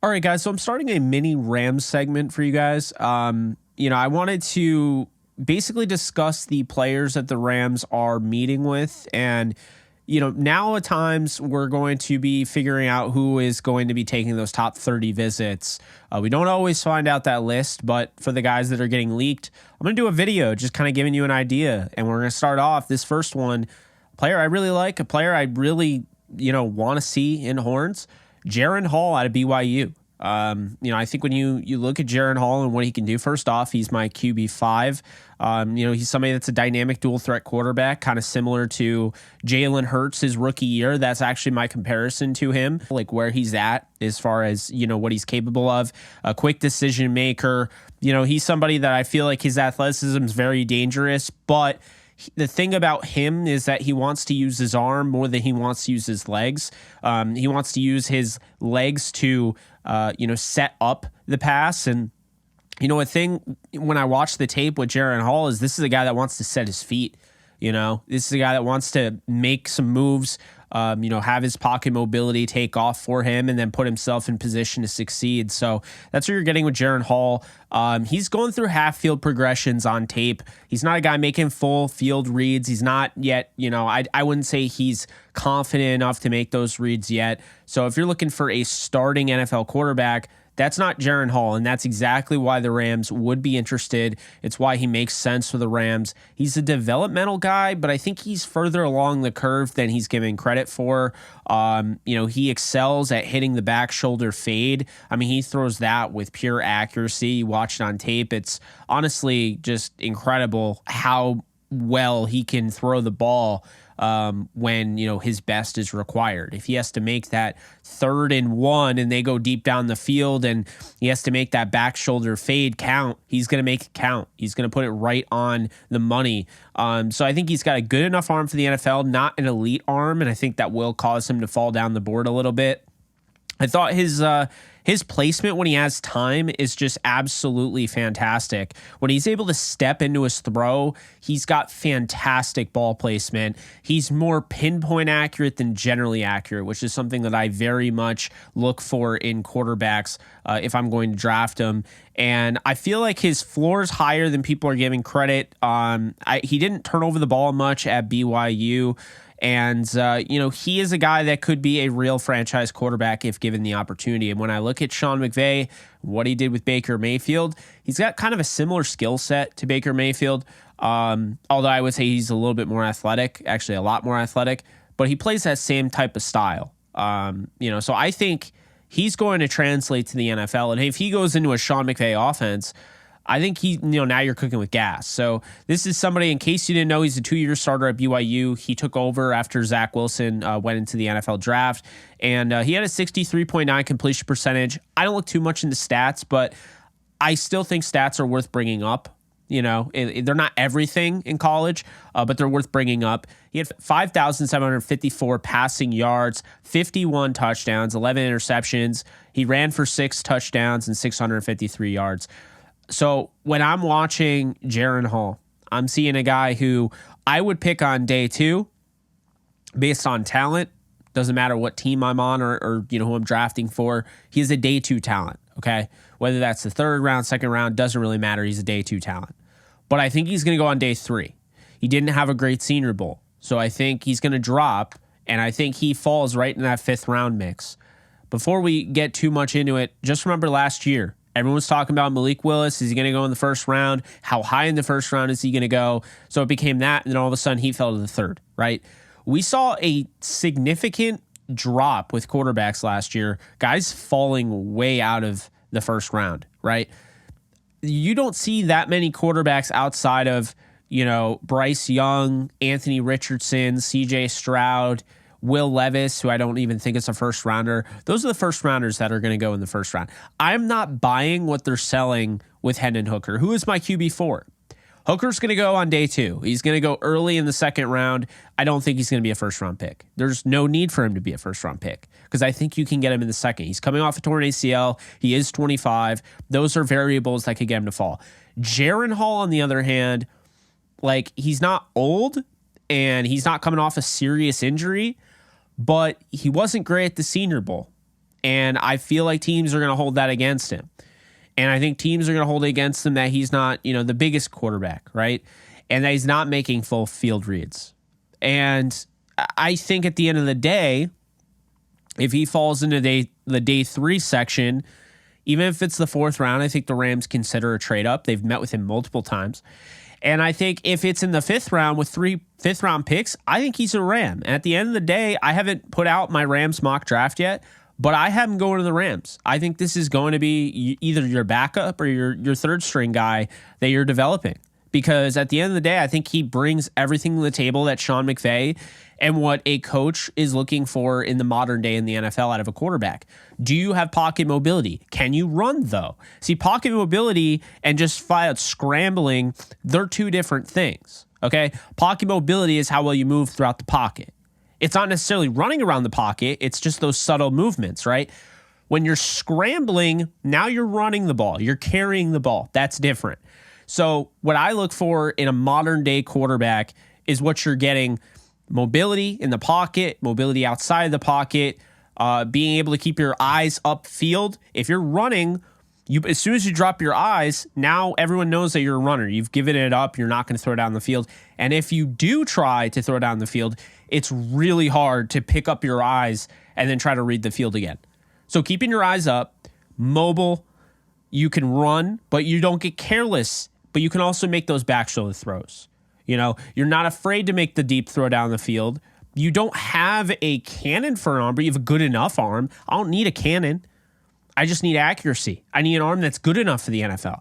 All right, guys. So I'm starting a mini Rams segment for you guys. I wanted to basically discuss the players that the Rams are meeting with. And, now at times we're going to be figuring out who is going to be taking those top 30 visits. We don't always find out that list, but for the guys that are getting leaked, I'm going to do a video just kind of giving you an idea. And we're going to start off this first one. A player I really like, a player I really, want to see in Horns. Jaren Hall out of BYU. I think when you look at Jaren Hall and what he can do, first off, he's my QB 5. He's somebody that's a dynamic dual threat quarterback, kind of similar to Jalen Hurts his rookie year. That's actually my comparison to him, like where he's at as far as, what he's capable of. A quick decision maker. He's somebody that I feel like his athleticism is very dangerous, but the thing about him is that he wants to use his arm more than he wants to use his legs. He wants to use his legs to, set up the pass. And, a thing when I watch the tape with Jaren Hall is this is a guy that wants to set his feet. This is a guy that wants to make some moves, have his pocket mobility take off for him and then put himself in position to succeed. So that's what you're getting with Jaren Hall. He's going through half field progressions on tape. He's not a guy making full field reads. He's not yet, I wouldn't say he's confident enough to make those reads yet. So if you're looking for a starting NFL quarterback, that's not Jaren Hall, and that's exactly why the Rams would be interested. It's why he makes sense for the Rams. He's a developmental guy, but I think he's further along the curve than he's given credit for. He excels at hitting the back shoulder fade. I mean, he throws that with pure accuracy. You watch it on tape. It's honestly just incredible how well he can throw the ball when his best is required. If he has to make that 3rd and 1 and they go deep down the field and he has to make that back shoulder fade count, he's going to make it count. He's going to put it right on the money. So I think he's got a good enough arm for the NFL, not an elite arm, and I think that will cause him to fall down the board a little bit. I thought his placement when he has time is just absolutely fantastic. When he's able to step into his throw, he's got fantastic ball placement. He's more pinpoint accurate than generally accurate, which is something that I very much look for in quarterbacks if I'm going to draft him. And I feel like his floor is higher than people are giving credit. He didn't turn over the ball much at BYU. And, he is a guy that could be a real franchise quarterback if given the opportunity. And when I look at Sean McVay, what he did with Baker Mayfield, he's got kind of a similar skill set to Baker Mayfield. Although I would say he's a little bit more athletic, actually a lot more athletic, but he plays that same type of style. So I think he's going to translate to the NFL. And if he goes into a Sean McVay offense, I think now you're cooking with gas. So this is somebody, in case you didn't know, he's a 2-year starter at BYU. He took over after Zach Wilson went into the NFL draft, and he had a 63.9 completion percentage. I don't look too much into stats, but I still think stats are worth bringing up. They're not everything in college, but they're worth bringing up. He had 5,754 passing yards, 51 touchdowns, 11 interceptions. He ran for 6 touchdowns and 653 yards. So when I'm watching Jaren Hall, I'm seeing a guy who I would pick on day 2 based on talent. Doesn't matter what team I'm on or who I'm drafting for. He's a day 2 talent, okay? Whether that's the 3rd round, 2nd round, doesn't really matter. He's a day 2 talent. But I think he's going to go on day 3. He didn't have a great Senior Bowl. So I think he's going to drop, and I think he falls right in that 5th round mix. Before we get too much into it, just remember last year, everyone was talking about Malik Willis. Is he going to go in the 1st round? How high in the 1st round is he going to go? So it became that, and then all of a sudden he fell to the 3rd, right? We saw a significant drop with quarterbacks last year, guys falling way out of the 1st round, right? You don't see that many quarterbacks outside of, Bryce Young, Anthony Richardson, CJ Stroud, Will Levis, who I don't even think is a 1st rounder. Those are the 1st rounders that are going to go in the 1st round. I'm not buying what they're selling with Hendon Hooker, who is my QB4. Hooker's going to go on day 2. He's going to go early in the 2nd round. I don't think he's going to be a 1st round pick. There's no need for him to be a 1st round pick because I think you can get him in the 2nd. He's coming off a torn ACL. He is 25. Those are variables that could get him to fall. Jaren Hall, on the other hand, he's not old and he's not coming off a serious injury, but he wasn't great at the Senior Bowl. And I feel like teams are going to hold that against him. And I think teams are going to hold it against him that he's not, the biggest quarterback, right? And that he's not making full field reads. And I think at the end of the day, if he falls into the day 3 section, even if it's the 4th round, I think the Rams consider a trade up. They've met with him multiple times. And I think if it's in the 5th round with 3 5th-round picks, I think he's a Ram. And at the end of the day, I haven't put out my Rams mock draft yet, but I have him going to the Rams. I think this is going to be either your backup or your third string guy that you're developing. Because at the end of the day, I think he brings everything to the table that Sean McVay and what a coach is looking for in the modern day in the NFL out of a quarterback. Do you have pocket mobility? Can you run, though? See, pocket mobility and just flat out scrambling, they're two different things, okay? Pocket mobility is how well you move throughout the pocket. It's not necessarily running around the pocket. It's just those subtle movements, right? When you're scrambling, now you're running the ball. You're carrying the ball. That's different. So what I look for in a modern day quarterback is what you're getting: mobility in the pocket, mobility outside the pocket, being able to keep your eyes upfield. If you're running, as soon as you drop your eyes, now everyone knows that you're a runner. You've given it up. You're not going to throw it down the field. And if you do try to throw it down the field, it's really hard to pick up your eyes and then try to read the field again. So keeping your eyes up, mobile, you can run, but you don't get careless. But you can also make those back shoulder throws. You're not afraid to make the deep throw down the field. You don't have a cannon for an arm, but you have a good enough arm. I don't need a cannon. I just need accuracy. I need an arm that's good enough for the NFL,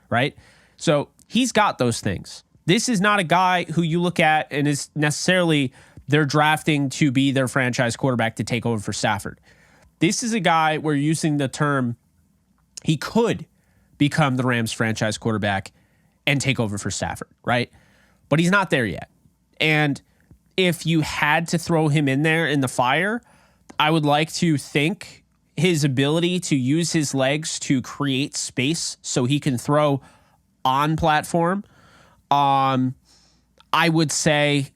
right? So he's got those things. This is not a guy who you look at and is necessarily they're drafting to be their franchise quarterback to take over for Stafford. This is a guy where you're using the term he could become the Rams franchise quarterback and take over for Stafford, right? But he's not there yet. And if you had to throw him in there in the fire, I would like to think his ability to use his legs to create space so he can throw on platform, I would say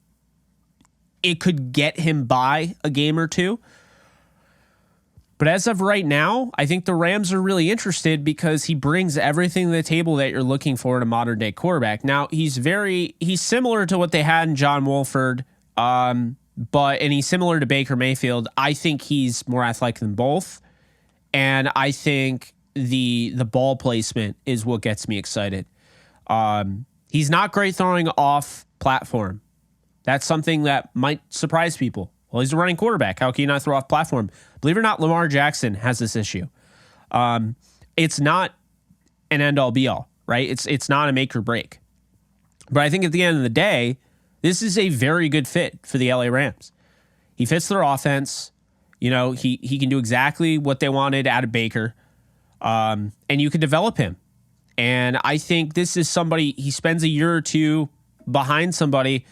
it could get him by a game or two. But as of right now, I think the Rams are really interested because he brings everything to the table that you're looking for in a modern day quarterback. Now, he's similar to what they had in John Wolford, and he's similar to Baker Mayfield. I think he's more athletic than both. And I think the ball placement is what gets me excited. He's not great throwing off platform. That's something that might surprise people. Well, he's a running quarterback. How can you not throw off platform? Believe it or not, Lamar Jackson has this issue. It's not an end-all be-all, right? It's not a make or break. But I think at the end of the day, this is a very good fit for the LA Rams. He fits their offense. He can do exactly what they wanted out of Baker, and you can develop him. And I think this is somebody, he spends a year or two behind somebody,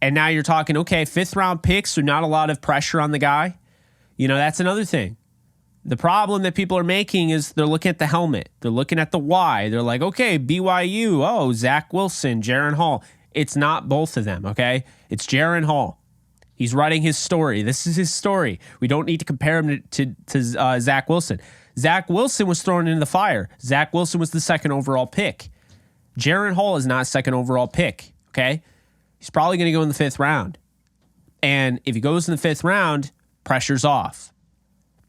and now you're talking, okay, 5th-round picks, so not a lot of pressure on the guy. That's another thing. The problem that people are making is they're looking at the helmet. They're looking at the Y. They're like, okay, BYU, oh, Zach Wilson, Jaren Hall. It's not both of them, okay? It's Jaren Hall. He's writing his story. This is his story. We don't need to compare him to Zach Wilson. Zach Wilson was thrown into the fire. Zach Wilson was the 2nd overall pick. Jaren Hall is not a 2nd overall pick, okay? He's probably going to go in the 5th round. And if he goes in the 5th round, pressure's off,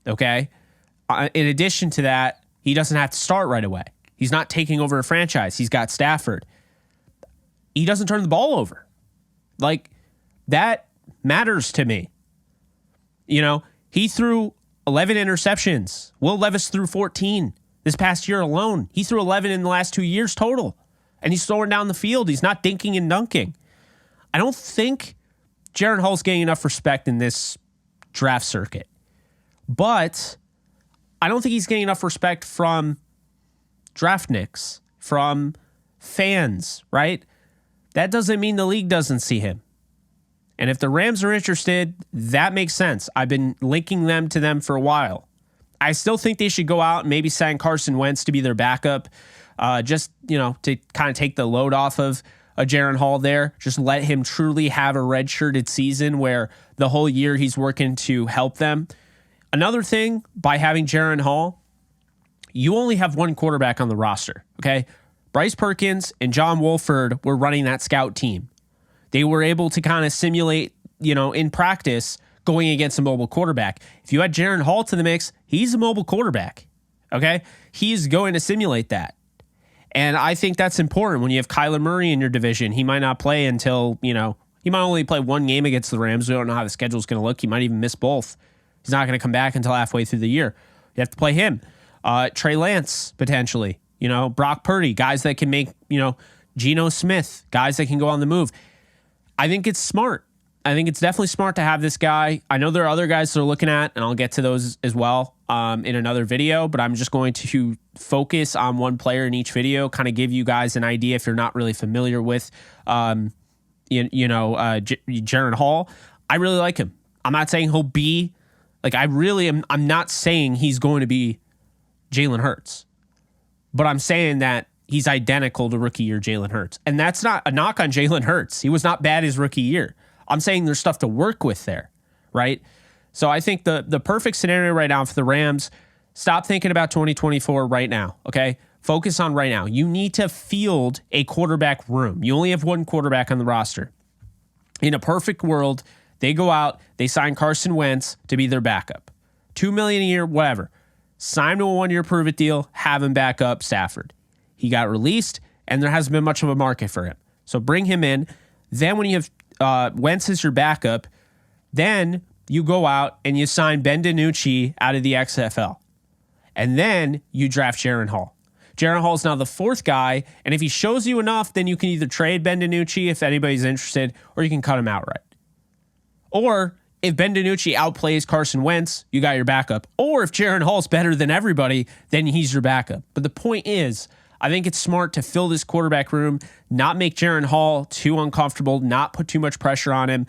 okay? In addition to that, he doesn't have to start right away. He's not taking over a franchise. He's got Stafford. He doesn't turn the ball over. That matters to me. He threw 11 interceptions. Will Levis threw 14 this past year alone. He threw 11 in the last 2 years total. And he's throwing down the field. He's not dinking and dunking. I don't think Jaren Hall's getting enough respect in this draft circuit. But I don't think he's getting enough respect from draftniks, from fans, right? That doesn't mean the league doesn't see him. And if the Rams are interested, that makes sense. I've been linking them to them for a while. I still think they should go out and maybe sign Carson Wentz to be their backup, to kind of take the load off of Jaren Hall there. Just let him truly have a red-shirted season where the whole year he's working to help them. Another thing, by having Jaren Hall, you only have one quarterback on the roster, okay? Bryce Perkins and John Wolford were running that scout team. They were able to kind of simulate, in practice, going against a mobile quarterback. If you had Jaren Hall to the mix, he's a mobile quarterback, okay? He's going to simulate that. And I think that's important when you have Kyler Murray in your division. He might not play until, he might only play one game against the Rams. We don't know how the schedule's going to look. He might even miss both. He's not going to come back until halfway through the year. You have to play him. Trey Lance, potentially. Brock Purdy, guys that can make, Geno Smith, guys that can go on the move. I think it's smart. I think it's definitely smart to have this guy. I know there are other guys that are looking at, and I'll get to those as well in another video, but I'm just going to focus on one player in each video, kind of give you guys an idea if you're not really familiar with, Jaren Hall. I really like him. I'm not saying he'll be, I'm not saying he's going to be Jalen Hurts, but I'm saying that he's identical to rookie year Jalen Hurts. And that's not a knock on Jalen Hurts. He was not bad his rookie year. I'm saying there's stuff to work with there, right? So I think the perfect scenario right now for the Rams, stop thinking about 2024 right now, okay? Focus on right now. You need to field a quarterback room. You only have one quarterback on the roster. In a perfect world, they go out, they sign Carson Wentz to be their backup. $2 million a year, whatever. Sign to a 1-year prove-it deal, have him back up Stafford. He got released, and there hasn't been much of a market for him. So bring him in. Then when you have Wentz as your backup, then you go out and you sign Ben DiNucci out of the XFL. And then you draft Jaren Hall. Jaren Hall is now the fourth guy, and if he shows you enough, then you can either trade Ben DiNucci if anybody's interested, or you can cut him outright. Or if Ben DiNucci outplays Carson Wentz, you got your backup. Or if Jaren Hall's better than everybody, then he's your backup. But the point is, I think it's smart to fill this quarterback room, not make Jaren Hall too uncomfortable, not put too much pressure on him.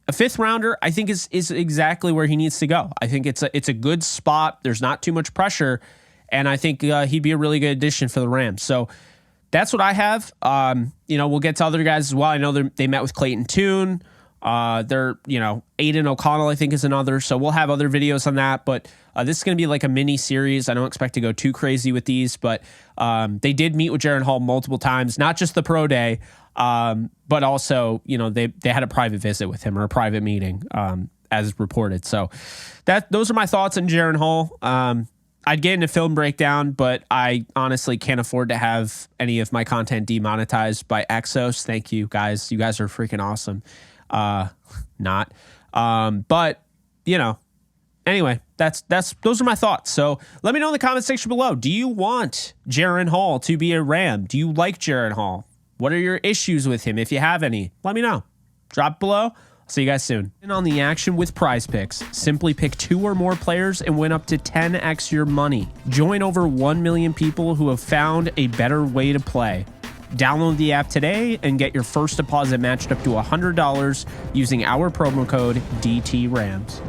A fifth rounder, I think, is exactly where he needs to go. I think it's a good spot. There's not too much pressure, and I think he'd be a really good addition for the Rams. So that's what I have. We'll get to other guys as well. I know they met with Clayton Tune. Aiden O'Connell, I think, is another. So we'll have other videos on that. But this is going to be like a mini series. I don't expect to go too crazy with these, but they did meet with Jaren Hall multiple times, not just the pro day, but also, they had a private visit with him or a private meeting, as reported. So those are my thoughts on Jaren Hall. I'd get into film breakdown, but I honestly can't afford to have any of my content demonetized by Exos. Thank you guys. You guys are freaking awesome. Anyway, those are my thoughts. So let me know in the comment section below. Do you want Jaren Hall to be a Ram? Do you like Jaren Hall? What are your issues with him? If you have any, let me know. Drop below. See you guys soon. And on the action with Prize Picks, simply pick 2 or more players and win up to 10x your money. Join over 1 million people who have found a better way to play. Download the app today and get your first deposit matched up to $100 using our promo code DTRAMS.